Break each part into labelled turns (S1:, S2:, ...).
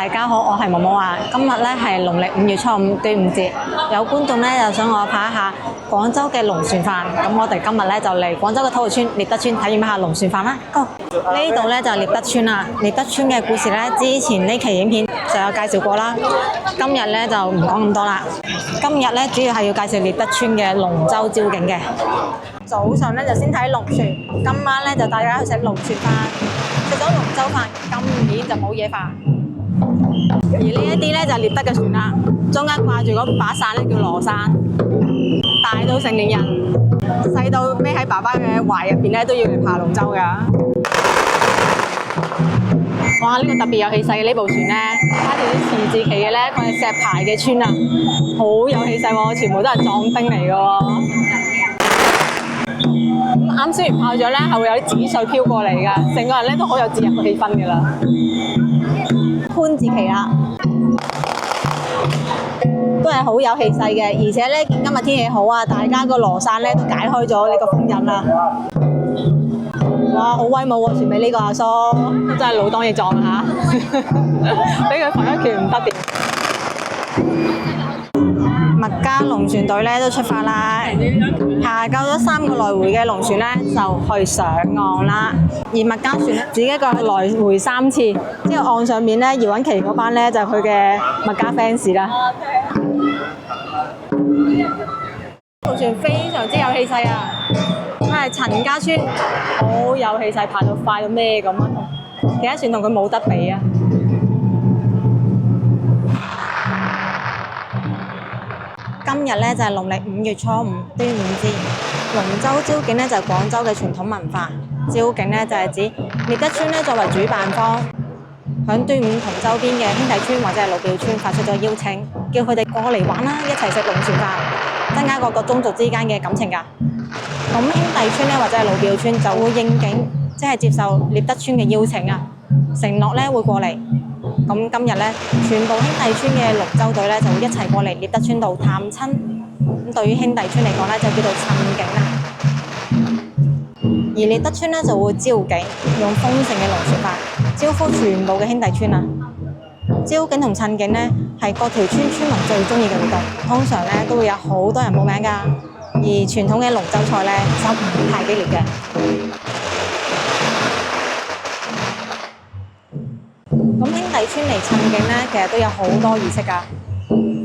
S1: 大家好，我係毛毛啊。今日咧係農曆5月初5端午節，有觀眾咧就想我拍一下廣州嘅龍船飯。咁我哋今日咧就嚟廣州嘅土豪村獵德村體驗一下龍船飯啦。Go！呢度咧就係獵德村啦。獵德村嘅故事咧，之前呢期影片就有介紹過啦。今日咧就唔講咁多啦。今日咧主要係要介紹獵德村嘅龍舟招景嘅。早上咧就先睇龍船，今晚咧就帶大家去食龍船飯。食咗龍舟飯，今年就冇嘢飯。而呢一啲咧就係獵德嘅船啦，中間掛住嗰把傘咧叫羅傘，大到成年人，細到孭喺爸爸嘅懷入邊咧都要嚟爬龍舟㗎。哇！呢個特別有氣勢嘅呢部船咧，揸住啲字旗嘅咧，佢係石牌嘅村啊，好有氣勢喎，全部都係壯丁嚟嘅喎。啱燒完炮仗咧，係會有啲紙碎飄過嚟㗎，成個人咧都好有節日嘅氣氛㗎啦。潘字旗啦，都係好有氣勢嘅，而且咧見今日天氣好啊，大家個羅傘咧都解開咗呢個封印啦。哇，好威武喎！船尾呢個阿叔真係老當益壯啊嚇，俾佢揈一拳唔得掂。麥家龍船隊咧都出發啦，爬夠咗3個來回嘅龍船咧就去上岸啦。而麥家船咧自己一個來回3次，之後岸上面咧姚允琪嗰班咧就係佢嘅麥家 fans 啦。龍船非常之有氣勢啊！佢係陳家村，好有氣勢，爬到快到咩咁啊！其他船同佢冇得比啊！今日咧就係農曆5月初5端午節，龍舟招景咧就係廣州嘅傳統文化。招景咧就係指獵德村咧作為主辦方，響端午同周邊嘅兄弟村或者係老表村發出咗邀請，叫佢哋過嚟玩啦，一齊食龍船飯，增加各個宗族之間嘅感情㗎。咁兄弟村咧或者係老表村就會應景，即係接受獵德村嘅邀請啊，承諾咧會過嚟。咁今日咧，全部兄弟村嘅龍舟隊咧就會一齊過嚟獵德村度探親。咁對於兄弟村嚟講咧，就叫做親景啦。而獵德村咧就會招景，用豐盛嘅龍船飯招呼全部嘅兄弟村啊。招景同親景咧係各條村村民最中意嘅活動，通常咧都會有好多人報名㗎。而傳統嘅龍舟賽咧就唔太激烈嘅。咁兄弟村嚟親景咧，其實都有好多儀式㗎。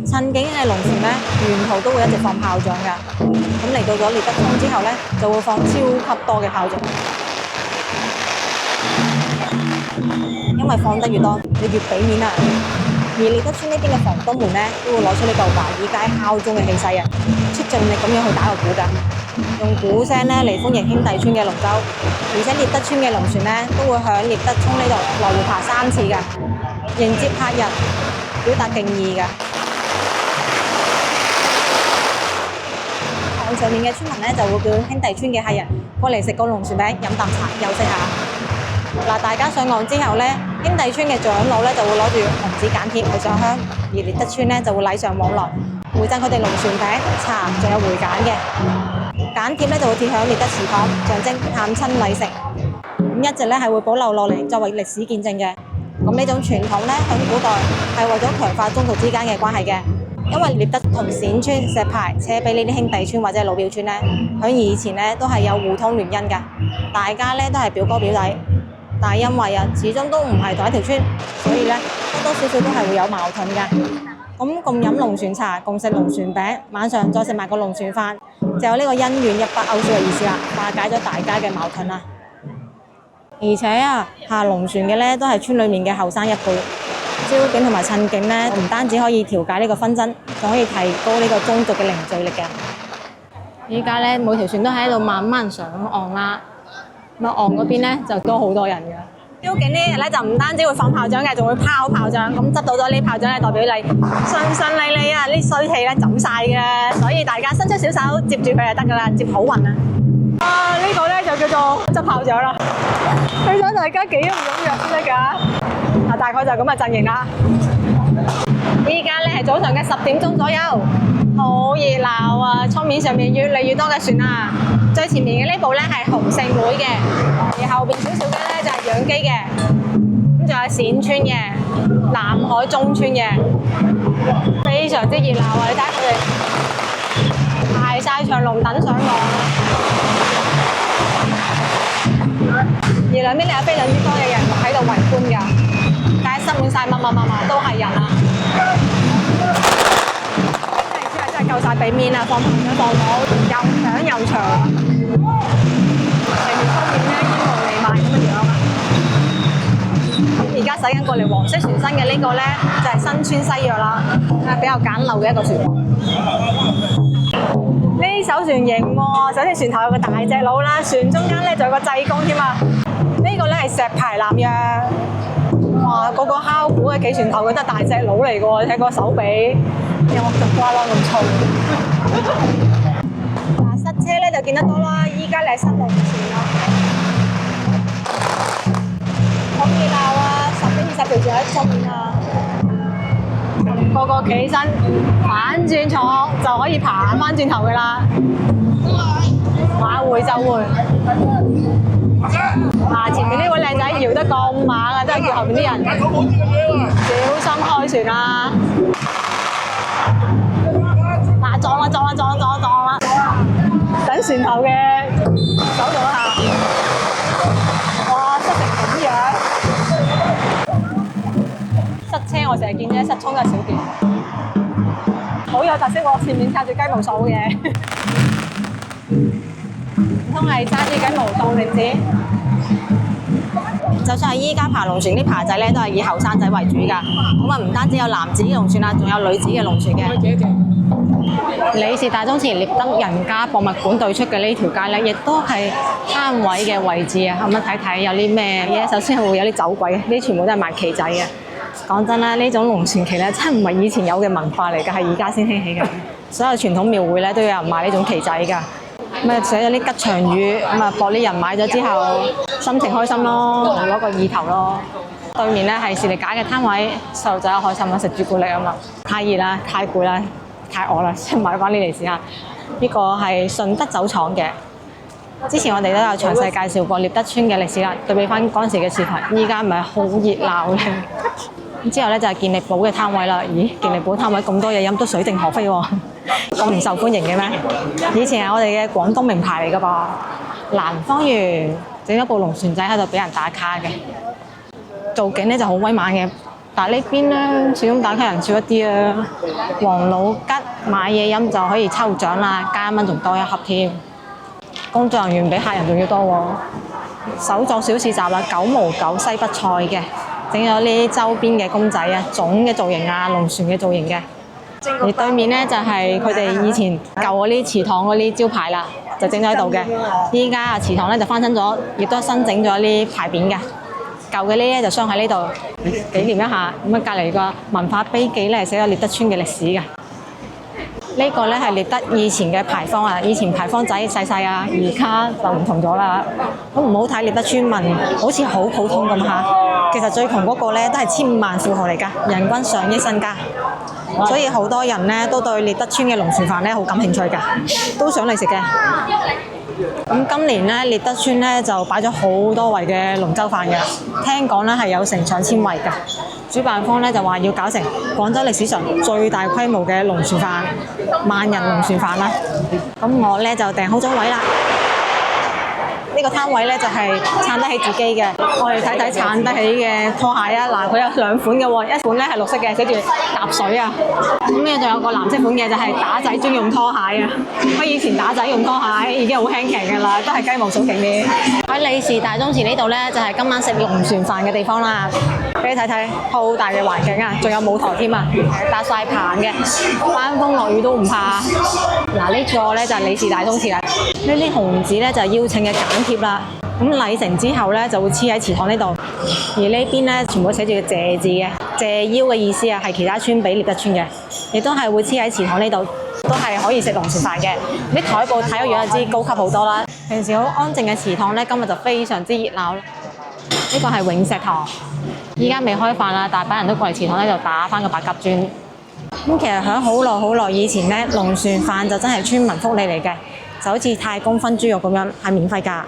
S1: 親景嘅龍船咧，沿途都會一直放炮仗㗎。咁嚟到咗獵德村之後咧，就會放超級多嘅炮仗。因為放得越多，你越俾面啊！而獵德村呢邊嘅房東們咧，都會攞出呢個華爾街敲鐘嘅氣勢啊，出盡力咁樣去打個鼓㗎，用鼓聲咧嚟歡迎兄弟村嘅龍舟。而且獵德村嘅龍船咧，都會響獵德涌呢度來回爬3次㗎，迎接客人，表達敬意㗎。岸上面嘅村民咧就會叫兄弟村嘅客人過嚟食個龍船餅，飲啖茶，休息下。嗱，大家上岸之後咧，兄弟村嘅長老咧就會攞住紅紙簡貼去上香，而獵德村咧就會禮尚往來，回贈佢哋龍船餅、茶，仲有回簡嘅。簡貼咧就會貼響獵德祠堂，象徵探親禮成。咁一直咧係會保留落嚟作為歷史見證嘅。咁呢種傳統咧喺古代係為咗強化宗族之間嘅關係嘅，因為獵德同冼村、石牌、車陂呢啲兄弟村或者係老表村咧，喺以前咧都係有互通聯姻㗎，大家咧都係表哥表弟。但係因為始終都唔係同一條村，所以咧多多少少都係會有矛盾㗎。咁共飲龍船茶，共食龍船餅，晚上再食埋個龍船飯，就有呢個恩怨100歐數嘅意思啦，化解咗大家嘅矛盾啦。而且啊，下龍船嘅咧都係村裡面嘅後生一輩，招景同埋親景咧，唔單止可以調解呢個紛爭，仲可以提高呢個宗族嘅凝聚力嘅。依家咧每條船都喺度慢慢上岸啦。咁岸嗰邊咧就多好多人㗎。招景呢日咧就唔單止會放炮仗嘅，仲會拋炮仗。咁執到咗呢炮仗咧，代表你順順利利啊！呢衰氣咧走晒嘅，所以大家伸出小手接住佢就得㗎啦，接好運啊！呢個咧就叫做執炮仗啦。睇咗大家幾咁踴躍先得㗎。大概就咁嘅陣營啦。依家咧係早上嘅10點鐘左右，好熱鬧啊！涌面上面越嚟越多嘅船啊！最前面嘅呢部咧係洪聖會嘅，而後邊少少嘅咧就係養基嘅。咁仲有冼村嘅、南海中村嘅，非常之熱鬧啊！你睇下佢哋排晒長龍等上岸啦。而兩邊咧有非常之多嘅人喺度圍觀㗎，但係塞滿晒密都係人啊！真係夠晒俾面啊！放到又響又長，成條出面咧煙霧瀰漫咁嘅樣啊！而家駛緊過嚟黃色船身嘅呢個咧就係新村西約啦，係比較簡陋嘅一個船。呢艘船型喎，首先船頭有個大隻佬啦，船中間咧仲有個濟公添啊！呢個咧係石牌南約，哇！個敲鼓嘅企船頭佢都係大隻佬嚟嘅喎，睇個手臂有冇咁瓜啷咁粗。嗱，塞車咧就見得多啦，依家你係塞龍船啦，好熱鬧啊！10幾20條船喺出面啊，個個企起身反轉坐就可以爬翻轉頭嘅啦，話回就回。前面呢位靚仔搖得咁猛啊，真係叫後面啲人小心開船啊！嗱，撞啦！等船頭嘅手度一下，哇！塞成咁樣，塞車我成日見啫，塞涌都係少見，好有特色喎！前面插住雞毛掃嘅，唔通係揸住雞毛當令箭？就算係依家爬龍船啲爬仔咧，都係以後生仔為主㗎。咁啊，唔單止有男子嘅龍船啦，仲有女子嘅龍船嘅。李氏大宗祠獵德人家博物館對出嘅呢條街咧，亦都係攤位嘅位置啊！咁啊，睇睇有啲咩嘢？首先係會有啲酒鬼，呢啲全部都係賣旗仔嘅。講真啦，呢種龍船旗咧，真係唔係以前有嘅文化嚟㗎，係而家先興起嘅。所有傳統廟會咧都有人賣呢種旗仔㗎。咁啊寫咗啲吉祥語，咁啊博啲人買咗之後心情開心咯，攞個意頭咯。對面咧係士力架嘅攤位，細路仔開心啊，食朱古力啊嘛。太熱啦，太攰啦，太餓啦，先買翻呢嚟試下。呢個係順德酒廠嘅，之前我哋都有詳細介紹過獵德村嘅歷史啦。對比翻嗰陣時嘅視頻，依家唔係好熱鬧咧。之後咧就係健力寶嘅攤位啦。咦，健力寶攤位咁多嘢飲都水靜河飛喎，咁唔受歡迎嘅咩？以前係我哋嘅廣東名牌嚟㗎噃。南方園整咗部龍船仔喺度俾人打卡嘅，造景咧就好威猛嘅。但係呢邊咧始終打卡人少一啲啊。王老吉買嘢飲就可以抽獎啦，加1蚊仲多1盒添。工作人員比客人仲要多喎。手作小市集啦，9毛9西北菜嘅。整咗呢周邊嘅公仔啊，粽嘅造型啊，龍船嘅造型嘅。而對面咧就係佢哋以前舊嗰啲祠堂嗰啲招牌啦，就整咗喺度嘅。依家啊祠堂咧就翻新咗，亦都新整咗啲牌匾嘅。舊嘅呢咧就鑲喺呢度紀念一下。咁啊隔離個文化碑記咧係寫咗獵德村嘅歷史嘅。呢個咧係獵德以前嘅牌坊啊，以前牌坊仔細細啊，而家就唔同咗啦。咁唔好睇獵德村民好似好普通咁嚇，其實最窮嗰個咧都係千萬富豪嚟㗎，人均上億身家。所以好多人咧都對獵德村嘅龍船飯咧好感興趣㗎，都想嚟食嘅。咁今年咧獵德村咧就擺咗好多圍嘅龍舟飯嘅，聽講咧係有成上千圍㗎。主辦方咧就話要搞成廣州歷史上最大規模嘅龍船飯，萬人龍船飯啦。咁我咧就訂好咗位啦。呢個攤位咧就係撐得起自己嘅，我哋睇睇撐得起嘅拖鞋啊！嗱，佢有2款嘅喎，一款咧係綠色嘅，寫住踏水啊。咁咧仲有個藍色款嘅就係打仔專用拖鞋啊。我以前打仔用拖鞋已經好輕騎㗎啦，都係雞毛掃勁啲。喺李氏大宗祠呢度咧就係今晚食龍船飯嘅地方啦。俾你睇睇好大嘅環境啊，仲有舞台添啊，搭晒棚嘅，翻風落雨都唔怕。嗱，呢個咧就係李氏大宗祠啦。呢啲紅紙咧就係邀請嘅簡貼啦。咁禮成之後咧就會黐喺祠堂呢度，而呢邊咧全部寫住個謝字嘅，謝邀嘅意思啊，係其他村俾獵德村嘅，亦都係會黐喺祠堂呢度，都係可以食龍船飯嘅。啲台布睇個樣就知高級好多啦。平時好安靜嘅祠堂咧，今日就非常之熱鬧啦。呢個係永石堂，依家未開飯啦，大把人都過嚟祠堂咧就打翻個白鴿磚。咁其實喺好耐以前咧，龍船飯就真係村民福利嚟嘅，就好似太公分豬肉咁樣，係免費㗎。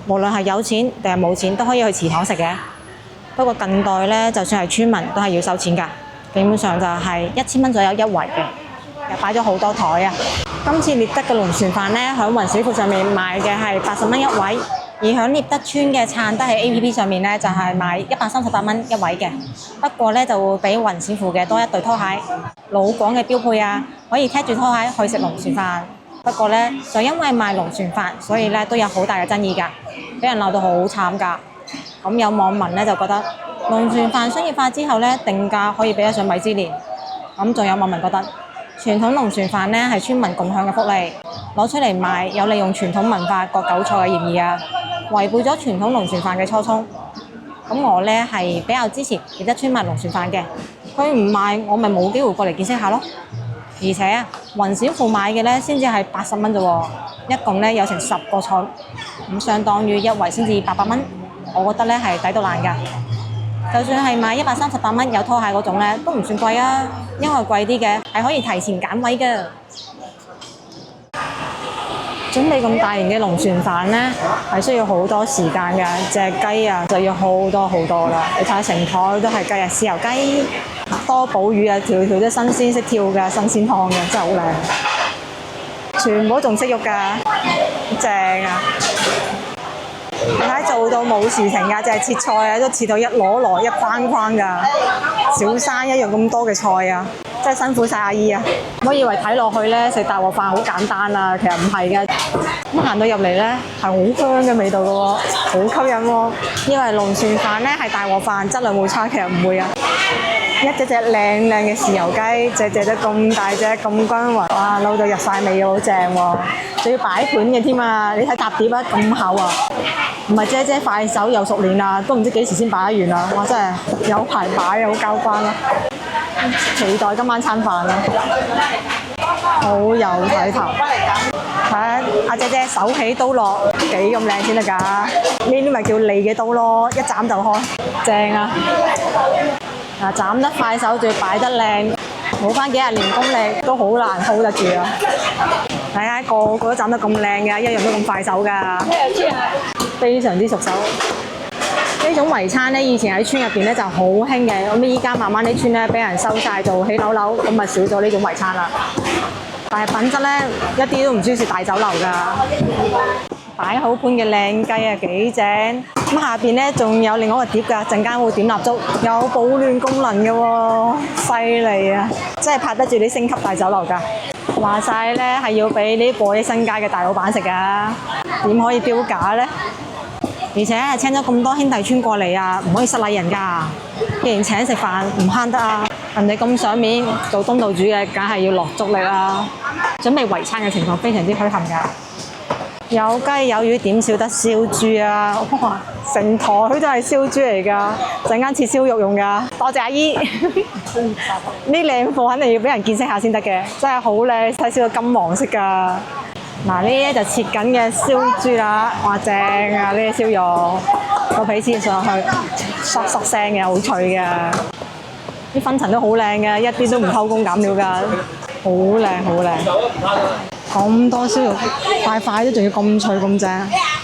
S1: 無論係有錢定係冇錢，都可以去祠堂食嘅。不過近代咧，就算係村民都係要收錢㗎，基本上就係1000蚊左右一圍嘅，又擺咗好多台啊。今次獵德嘅龍船飯咧，喺雲小庫上面賣嘅係80蚊一位，而喺獵德村嘅撐德喺 APP 上面咧就係賣138蚊一位嘅。不過咧就會比雲小庫嘅多一對拖鞋，老廣嘅標配啊，可以踢住拖鞋去食龍船飯。不過咧就因為賣龍船飯，所以咧都有好大嘅爭議㗎，俾人鬧到好慘㗎。咁有網民咧就覺得龍船飯商業化之後咧定價可以比得上米芝蓮。咁仲有網民覺得傳統龍船飯咧係村民共享嘅福利，攞出嚟賣有利用傳統文化割韭菜嘅嫌疑啊，違背咗傳統龍船飯嘅初衷。咁我咧係比較支持獵德村賣龍船飯嘅，佢唔賣我咪冇機會過嚟見識下咯。而且啊，雲小庫買嘅咧先至係80蚊啫喎，一共咧有成10個菜，咁相當於一圍先至800蚊，我覺得咧係抵到爛㗎。就算係買138蚊有拖鞋嗰種咧，都唔算貴啊，因為貴啲嘅係可以提前揀位㗎。準備咁大型嘅龍船飯咧，係需要好多時間㗎，隻雞啊就要好多好多啦。你睇下成台都係雞啊，豉油雞、多寶魚啊，條條都新鮮識跳㗎，新鮮湯嘅，真係好靚。全部都仲識喐㗎，正啊！你睇做到冇時停㗎，就係切菜啊，都切到一籮一框框㗎，小山一樣咁多嘅菜啊！真係辛苦晒阿姨啊！唔好以為睇落去咧食大鑊飯好簡單啊，其實唔係嘅。咁行到入嚟咧係好香嘅味道嘅喎，好吸引喎。以為龍船飯咧係大鑊飯，質量會差，其實唔會啊。一隻隻靚靚嘅豉油雞，隻隻都咁大隻咁均勻，哇！撈到入晒味好正喎，仲要擺盤嘅添啊！你睇搭碟啊，咁厚啊，唔係姐快手又熟練啊，都唔知幾時先擺得完啊！哇！真係有排擺啊，好交關啊！期待今晚餐飯啊！好有睇頭，睇下阿姐手起刀落幾咁靚先得㗎？呢啲咪叫利嘅刀咯，一斬就開，正啊！嗱，斬得快手，仲要擺得靚，冇翻幾十年功力都好難 hold 得住啊！睇下個個都斬得咁靚嘅，一樣都咁快手㗎，非常之熟手。呢種圍餐咧，以前喺村入邊咧就好興嘅，咁依家慢慢啲村咧俾人收晒做起樓樓，咁咪少咗呢種圍餐啦。但係品質咧一啲都唔輸蝕大酒樓㗎，擺好盤嘅靚雞啊幾正！咁下邊咧仲有另外一個碟㗎，陣間會點蠟燭，有保暖功能嘅喎，犀利啊！真係拍得住啲星級大酒樓㗎。話晒咧係要俾呢啲過億身家嘅大老闆食㗎，點可以丟架咧？而且請咗咁多兄弟村過嚟啊，唔可以失禮人㗎。既然請食飯唔慳得啊，人哋咁賞面做東道主嘅，梗係要落足力啦。準備圍餐嘅情況非常之墟冚㗎，有雞有魚，點少得燒豬啊！哇，成台都係燒豬嚟㗎，陣間切燒肉用㗎。多謝阿姨，呢靚貨肯定要俾人見識下先得嘅，真係好靚，睇燒到金黃色㗎。嗱，呢啲就切緊嘅燒豬啦，哇正啊！呢啲燒肉個皮切上去，嗦嗦聲嘅，好脆嘅。啲分層都好靚嘅，一啲都唔偷工減料㗎，好靚好靚。咁多燒肉，塊塊都仲要咁脆咁正，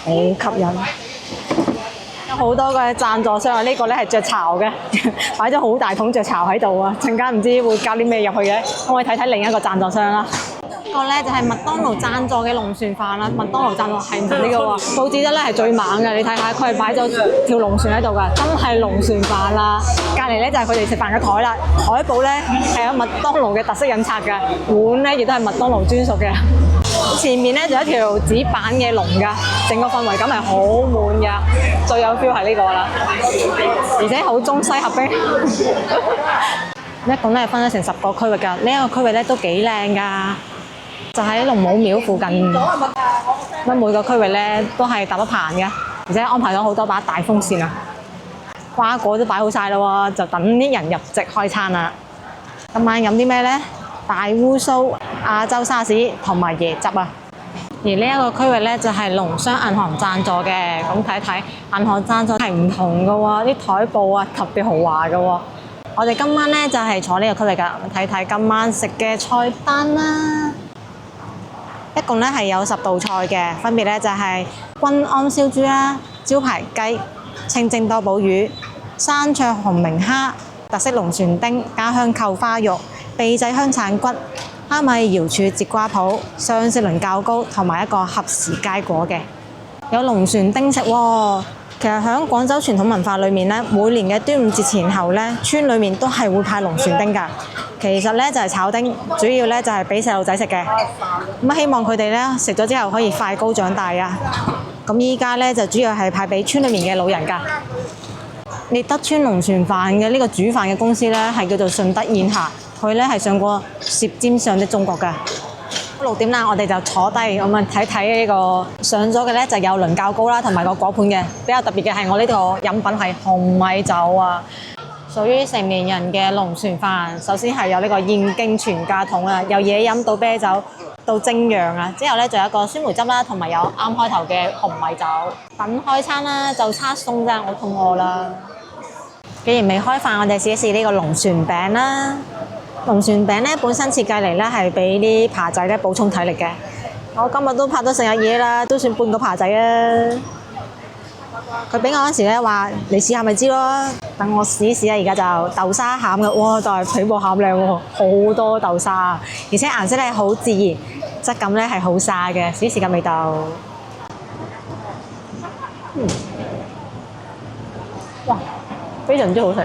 S1: 好吸引。有好多嘅贊助商啊！呢個咧係雀巢嘅，擺咗好大桶雀巢喺度啊！陣間唔知會加啲咩入去嘅，我哋睇睇另一個贊助商啦。呢個咧就係麥當勞贊助嘅龍船飯啦，麥當勞贊助係唔同呢個喎，佈置得咧係最猛嘅，你睇下佢係擺咗條龍船喺度㗎，真係龍船飯啦。隔離咧就係佢哋食飯嘅台啦，台布咧係有麥當勞嘅特色印刷嘅，碗咧亦都係麥當勞專屬嘅。前面咧就有一條紙板嘅龍㗎，整個氛圍感係好滿㗎，最有 feel 係呢個啦，而且好中西合璧。一共咧分咗成10個區域㗎，呢一個區域咧都幾靚㗎。就喺龍母廟附近，乜每個區域咧都係搭咗棚嘅，而且安排咗好多把大風扇啊！瓜果都擺好晒啦喎，就等啲人入席開餐啦。今晚飲啲咩咧？大烏蘇、亞洲沙士同埋椰汁啊！而呢一個區域咧就係農商銀行贊助嘅，咁睇睇銀行贊助係唔同嘅喎，啲台布啊特別豪華嘅喎。我哋今晚咧就係坐呢個區域㗎，睇睇今晚食嘅菜單啦。一共咧係有10道菜嘅，分別咧就係均安燒豬啦、招牌雞、清蒸多寶魚、山雀紅明蝦、特色龍船丁、家鄉扣花肉、秘製香橙骨、蝦米瑤柱節瓜脯、上色輪較高，同埋一個合時佳果嘅。有龍船丁食喎。其實喺廣州傳統文化裏面咧，每年嘅端午節前後咧，村裏面都係會派龍船丁㗎。其實咧就係炒丁，主要咧就係俾細路仔食嘅。咁希望佢哋咧食咗之後可以快高長大啊！咁依家咧就主要係派俾村裏面嘅老人㗎。獵德村龍船飯嘅呢個煮飯嘅公司咧係叫做順德宴霞，佢咧係上過《舌尖上的中國》㗎。6點啦，我哋就坐低咁啊睇睇呢個上咗嘅咧就有輪較高啦，同埋個果盤嘅。比較特別嘅係我呢個飲品係紅米酒啊，屬於成年人嘅龍船飯。首先係有呢個燕京全家桶啊，由嘢飲到啤酒到蒸釀啊，之後咧仲有一個酸梅汁啦，同埋有啱開頭嘅紅米酒。等開餐啦，就差餸啫，我肚餓啦。既然未開飯，我哋試一試呢個龍船餅啦。龍船餅咧本身設計嚟咧係俾啲扒仔咧補充體力嘅。我今日都拍咗成日嘢啦，都算半個扒仔啊！佢俾我嗰時咧話：你試下咪知咯。等我試一試啊！而家就豆沙餡嘅，哇！就係皮薄餡靚喎，好多豆沙，而且顏色咧好自然，質感咧係好沙嘅，試試個味道。哇！非常之好食，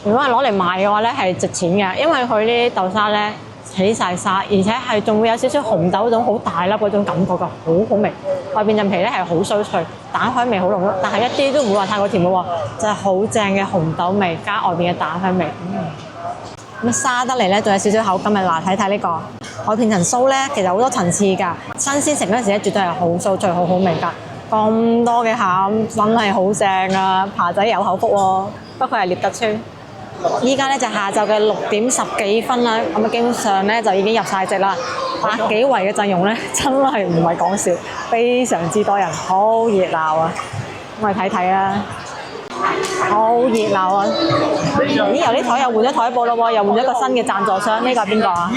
S1: 如果係攞嚟賣嘅話咧，係值錢嘅，因為佢呢啲豆沙咧起晒沙，而且係仲會有少少紅豆嗰種好大粒嗰種感覺㗎，好好味。外邊陣皮咧係好酥脆，蛋香味好濃郁，但係一啲都唔會話太過甜嘅喎，就係好正嘅紅豆味加外邊嘅蛋香味。咁沙得嚟咧，仲有少少口感嘅。嗱，睇睇呢個海片層酥咧，其實好多層次㗎，新鮮食嗰陣時咧絕對係好酥脆，好好味㗎。咁多嘅餡真係好正啊！扒仔有口福喎，不愧係獵德村。依家咧就下晝嘅6點10幾分啦，咁啊基本上咧就已經入晒席啦，100幾圍嘅陣容咧真係唔係講笑，非常之多人，好熱鬧啊！咁我哋睇睇啦，好熱鬧啊！咦，由啲台又換咗台布咯喎，又換咗一個新嘅贊助商，呢個係邊個啊？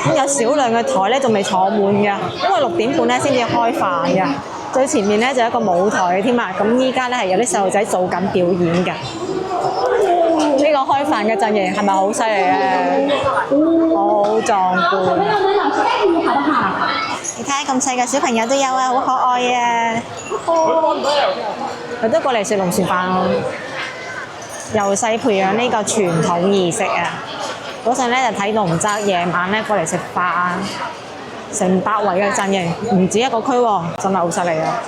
S1: 咁有少量嘅台咧仲未坐滿嘅，因為6點半咧先至開飯嘅。最前面咧就有一個舞台嘅添啊，咁依家咧係有啲細路仔做緊表演嘅。呢個開飯嘅陣營係咪好犀利咧？好壯觀！你睇下咁細嘅小朋友都有啊，好可愛啊！佢都過嚟食龍船飯咯，由細培養呢個傳統儀式啊！嗰陣咧就睇龍舟，夜晚咧過嚟食飯，成百圍嘅陣營，唔止一個區喎，真係好犀利啊！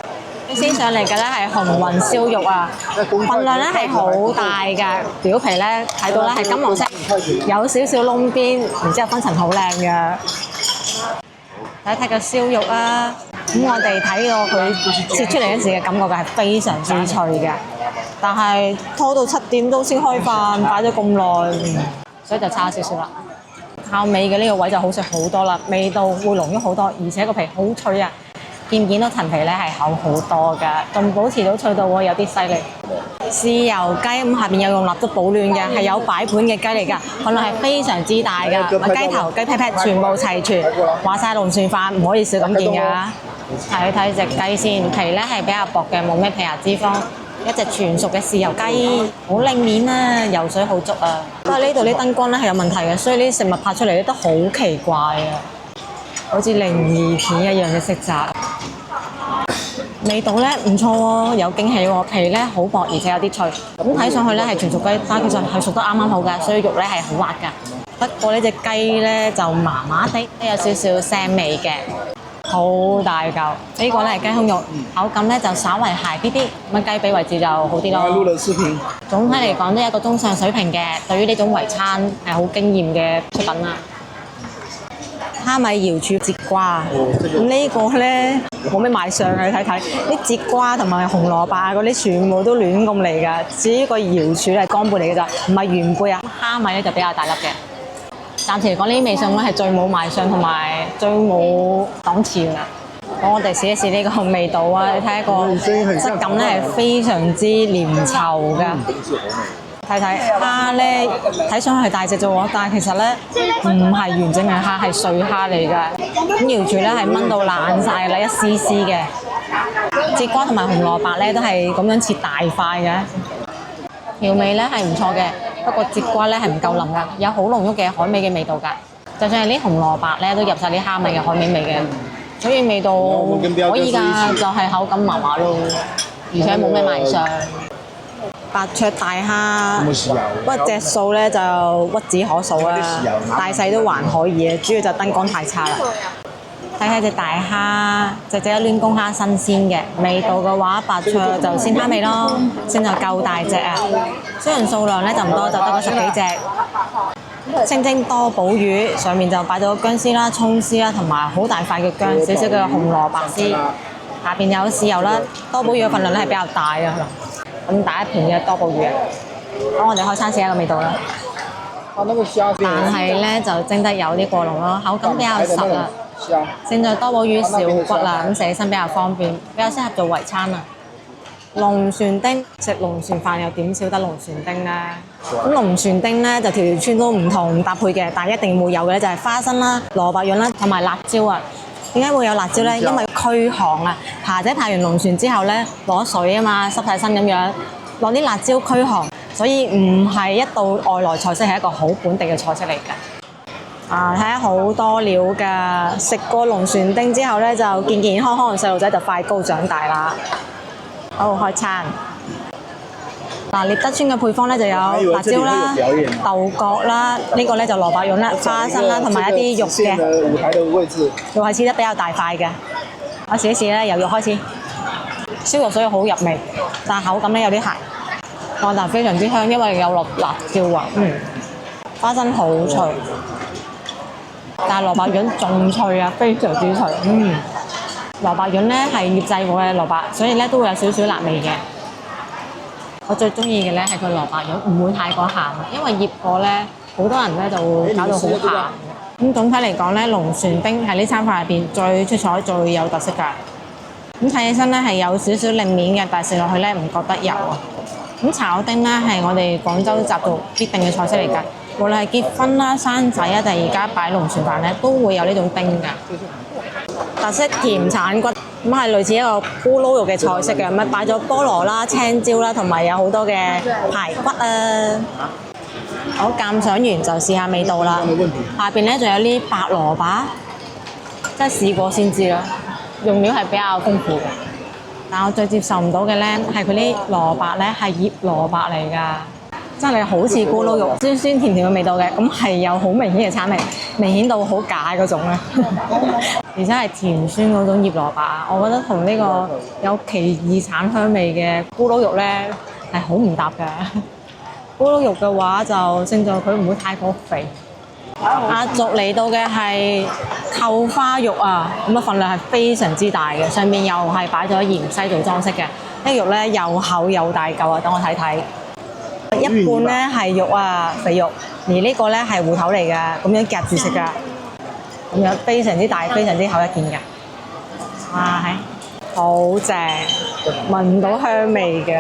S1: 先上嚟嘅咧係紅雲燒肉啊，份量咧係好大㗎，表皮咧睇到咧係金黃色，有少少窿邊，然之後分層好靚嘅。睇睇個燒肉啊，咁我哋睇到佢切出嚟嗰時嘅感覺係非常之脆嘅，但係拖到7點都先開飯，擺咗咁耐，所以就差少少啦。靠尾嘅呢個位就好食好多啦，味道會濃郁好多，而且個皮好脆啊！見唔見到層皮咧係厚好多㗎，仲保持到脆度喎，有啲犀利。豉油雞咁下邊有用蠟燭保暖嘅，係有擺盤嘅雞嚟㗎，份量係非常之大㗎，雞頭、雞屁屁全部齊全。話晒龍船飯唔可以少咁見㗎。睇睇隻雞先，皮咧係比較薄嘅，冇咩皮下脂肪。一隻全熟嘅豉油雞，好靚面啊，油水好足啊。不過呢度啲燈光咧係有問題嘅，所以呢啲食物拍出嚟咧都好奇怪啊，好似靈異片一樣嘅色澤。味道咧唔錯喎，有驚喜喎，皮咧好薄而且有啲脆，咁睇上去咧係全熟雞，但係其實係熟得啱啱好㗎，所以肉咧係好滑㗎。不過呢隻雞咧就麻麻地，都有少少腥味嘅，好大嚿。呢個咧係雞胸肉，口感咧就稍為鞋啲啲，咁雞髀位置就好啲咯。總體嚟講都係一個中上水平嘅，對於呢種圍餐係好驚豔嘅出品啦。蝦米瑤柱節瓜，咁呢個咧冇咩賣相嘅，你睇睇啲節瓜同埋紅蘿蔔嗰啲全部都亂咁嚟㗎，至於個瑤柱係乾貝嚟嘅咋，唔係原貝啊。蝦米咧就比較大粒嘅。暫時嚟講呢啲味餸咧係最冇賣相同埋最冇檔次㗎。我哋試一試呢個味道啊！你睇下個質感咧係非常之黏稠㗎。睇睇蝦咧，睇上去係大隻啫喎，但係其實咧唔係完整嘅蝦，係碎蝦嚟㗎。咁瑤柱咧係炆到爛晒啦，一絲絲嘅。節瓜同埋紅蘿蔔咧都係咁樣切大塊嘅。調味咧係唔錯嘅，不過節瓜咧係唔夠腍㗎，有好濃郁嘅海味嘅味道㗎。就算係啲紅蘿蔔咧都入晒啲蝦味嘅海味味嘅，所以味道可以㗎，就係口感麻麻咯，而且冇咩賣相。白灼大蝦，不過隻數咧就屈指可數啦，大細都還可以嘅，主要就燈光太差啦。睇睇隻大蝦，隻一攣公蝦新鮮嘅，味道嘅話白灼就鮮蝦味咯，先就夠大隻啊。雖然數量咧就唔多，就得個10幾隻。清蒸多寶魚，上面就擺咗薑絲啦、葱絲啦，同埋好大塊嘅薑，少少嘅紅蘿蔔絲，下邊有豉油啦。多寶魚嘅份量咧係比較大啊。咁大一片嘅多寶魚，咁我哋開餐試下個味道啦。但係咧就蒸得有啲過濃咯，口感比較實啊。勝在多寶魚少骨啦，咁食起身比較方便，比較適合做圍餐啊。龍船丁食龍船飯又點少得龍船丁咧？咁龍船丁咧就條條村都唔同搭配嘅，但係一定會有嘅咧就係花生啦、蘿蔔潤啦同埋辣椒啊。點解會有辣椒咧？因為驅寒啊！扒仔扒完龍船之後咧，攞水啊嘛，濕晒身咁樣，攞啲辣椒驅寒，所以唔係一道外來菜式，係一個好本地嘅菜式嚟㗎。睇下好多料㗎！食過龍船丁之後咧，就健健康康嘅細路仔就快高長大啦。好，開餐。獵德村嘅配方咧就有辣椒啦、豆角啦，呢個咧就蘿蔔潤啦、花生啦，同埋一啲肉嘅。肉係切得比較大塊嘅。我試一試咧，由肉開始，燒肉水好入味，但係口感咧有啲鹹，但係非常之香，因為有落辣椒啊。花生好脆，但係蘿蔔潤仲脆啊，非常之脆。蘿蔔潤咧係醃製過嘅蘿蔔，所以咧都會有少少辣味嘅。我最中意嘅咧係佢蘿蔔潤唔會太過鹹，因為醃過咧好多人咧就會搞到好鹹嘅。咁總體嚟講咧，龍船丁係呢餐飯入邊最出彩、最有特色㗎。咁睇起身咧係有少少令面嘅，但係食落去咧唔覺得油啊。咁炒丁咧係我哋廣州習俗必定嘅菜式嚟㗎，無論係結婚啦、生仔啊，定而家擺龍船飯咧，都會有呢種丁㗎。特色甜橙骨，咁係類似一個咕嚕肉嘅菜式嘅，咁擺咗菠蘿啦、青椒啦，同埋有好多嘅排骨啊。好，鑑賞完就試下味道啦。下邊咧仲有啲白蘿蔔，真係試過先知啦。用料係比較豐富嘅，但我最接受唔到嘅咧係佢啲蘿蔔咧係醃蘿蔔嚟㗎。真係好似咕嚕肉，酸酸甜甜嘅味道嘅，咁係有好明顯嘅橙味，明顯到好假嗰種咧，而且係甜酸嗰種醃蘿蔔啊，我覺得同呢個有奇異橙香味嘅咕嚕肉咧係好唔搭嘅。咕嚕肉嘅話就勝在佢唔會太過肥。壓軸嚟到嘅係扣花肉啊，咁份量係非常之大嘅，上面又係擺咗芫茜做裝飾嘅，呢肉咧又厚又大嚿啊，等我睇睇。一半咧係肉啊，肥肉，而呢個咧係芋頭嚟㗎，咁樣夾住食㗎，咁樣非常之大、非常之厚一件㗎。哇，係好正，聞到香味嘅，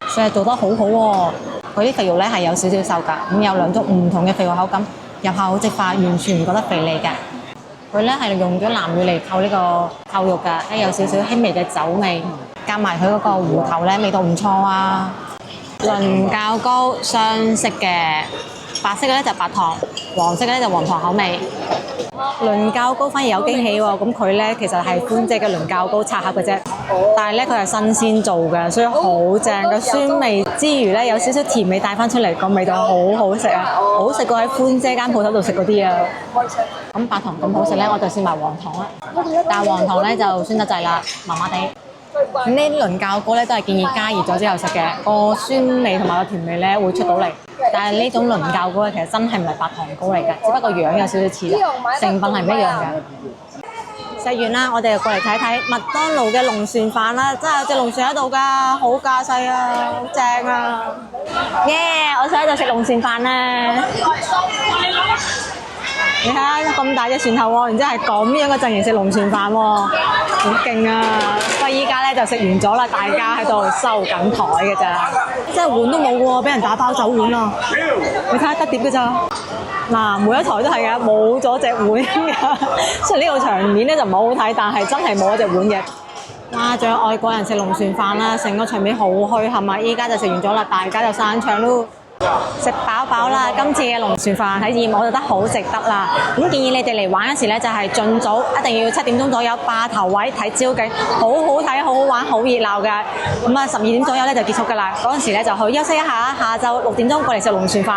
S1: 所以做得好好喎。佢啲肥肉咧係有少少瘦㗎，咁有兩種唔同嘅肥肉口感，入口好即化，完全唔覺得肥膩㗎。佢咧係用咗南乳嚟扣呢個扣肉㗎，咧有少少輕微嘅酒味，加埋佢嗰個芋頭咧，味道唔錯啊。倫教糕雙色嘅，白色嘅咧就白糖，黃色嘅咧就黃糖口味。倫教糕反而有驚喜喎，咁佢咧其實係寬隻嘅倫教糕拆盒嘅啫，但係咧佢係新鮮做嘅，所以好正嘅酸味之餘咧有少少甜味帶翻出嚟，個味道好好食啊，好食過喺寬姐間鋪頭度食嗰啲啊。咁白糖咁好食咧，我就試埋黃糖啦，但係黃糖咧就酸得滯啦，麻麻地。咁呢啲倫教糕咧都係建議加熱咗之後食嘅，個酸味同埋個甜味咧會出到嚟。但係呢種倫教糕咧其實真係唔係白糖糕嚟嘅，只不過樣有少少似啦，成分係唔一樣嘅。食完啦，我哋就過嚟睇睇麥當勞嘅龍船飯啦，真係有隻龍船喺度㗎，好架勢啊，好正啊！耶！我想喺度食龍船飯咧。你睇下咁大隻船頭喎，然之後係咁樣嘅陣型食龍船飯喎，好勁啊！不過依家咧就食完咗啦，大家喺度收緊台嘅咋，即係碗都冇喎，俾人打包走碗啊！你睇下得碟嘅咋？嗱，每一台都係嘅，冇咗隻碗㗎。雖然呢個場面咧就唔係好睇，但係真係冇咗隻碗嘅。哇！仲有外國人食龍船飯啦，成個場面好墟冚啊！依家就食完咗啦，大家就散場咯。食飽飽啦，今次嘅龍船飯體驗我覺得好值得啦。咁建議你哋嚟玩嗰時咧，就係盡早，一定要7點鐘左右霸頭位睇朝景，好好睇、好好玩、好熱鬧㗎。咁啊，12點左右咧就結束㗎啦。嗰陣時咧就去休息一下，下晝6點鐘過嚟食龍船飯。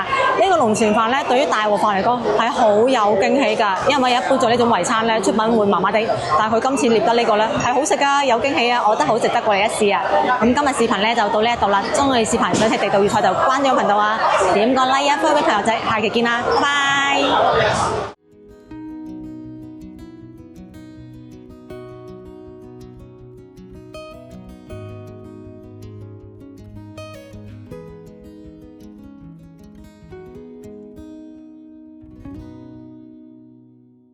S1: 呢個龍船飯咧，對於大鑊飯嚟講係好有驚喜㗎，因為一般做呢種圍餐咧出品會麻麻地，但係佢今次獵得呢個咧係好食㗎，有驚喜啊！我覺得好值得過嚟一試啊！咁今日視頻咧就到呢一度啦，中意視頻想睇地道粵菜就關咗頻道啊！點個 like 啊，分享俾朋友仔，下期見啦，拜拜。